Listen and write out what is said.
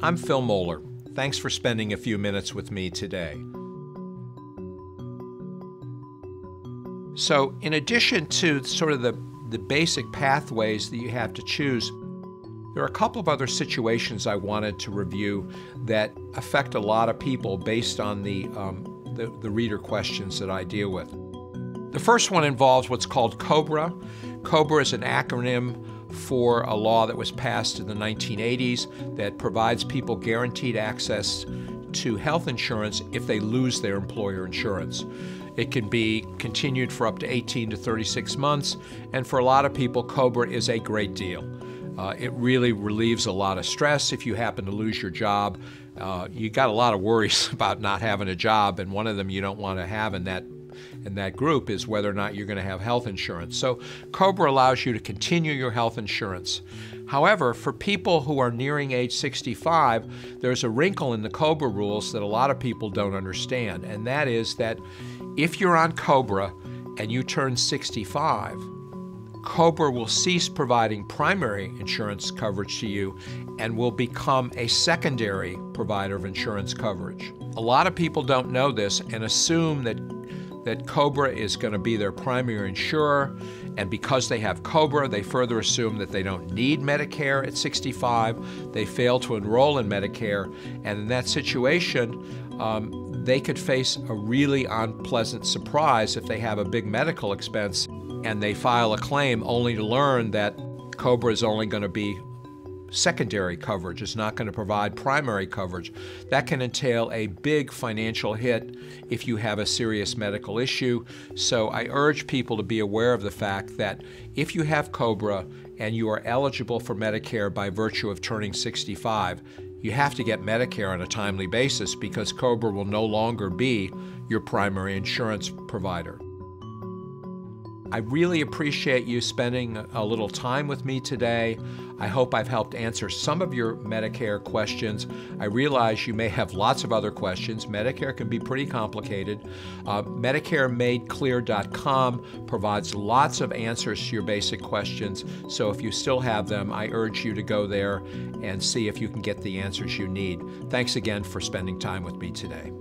I'm Phil Moeller. Thanks for spending a few minutes with me today. So, in addition to sort of the basic pathways that you have to choose, there are a couple of other situations I wanted to review that affect a lot of people based on the reader questions that I deal with. The first one involves what's called COBRA. COBRA is an acronym for a law that was passed in the 1980s that provides people guaranteed access to health insurance if they lose their employer insurance. It can be continued for up to 18 to 36 months, and for a lot of people, COBRA is a great deal. It really relieves a lot of stress if you happen to lose your job. You got a lot of worries about not having a job, and one of them you don't want to have in that group is whether or not you're going to have health insurance. So COBRA allows you to continue your health insurance. However, for people who are nearing age 65, there's a wrinkle in the COBRA rules that a lot of people don't understand, and that is that if you're on COBRA and you turn 65, COBRA will cease providing primary insurance coverage to you and will become a secondary provider of insurance coverage. A lot of people don't know this and assume that COBRA is going to be their primary insurer, and because they have COBRA, they further assume that they don't need Medicare at 65. They fail to enroll in Medicare, and in that situation, they could face a really unpleasant surprise if they have a big medical expense and they file a claim only to learn that COBRA is only going to be secondary coverage. It's not going to provide primary coverage. That can entail a big financial hit if you have a serious medical issue. So I urge people to be aware of the fact that if you have COBRA and you are eligible for Medicare by virtue of turning 65, you have to get Medicare on a timely basis because COBRA will no longer be your primary insurance provider. I really appreciate you spending a little time with me today. I hope I've helped answer some of your Medicare questions. I realize you may have lots of other questions. Medicare can be pretty complicated. MedicareMadeClear.com provides lots of answers to your basic questions. So if you still have them, I urge you to go there and see if you can get the answers you need. Thanks again for spending time with me today.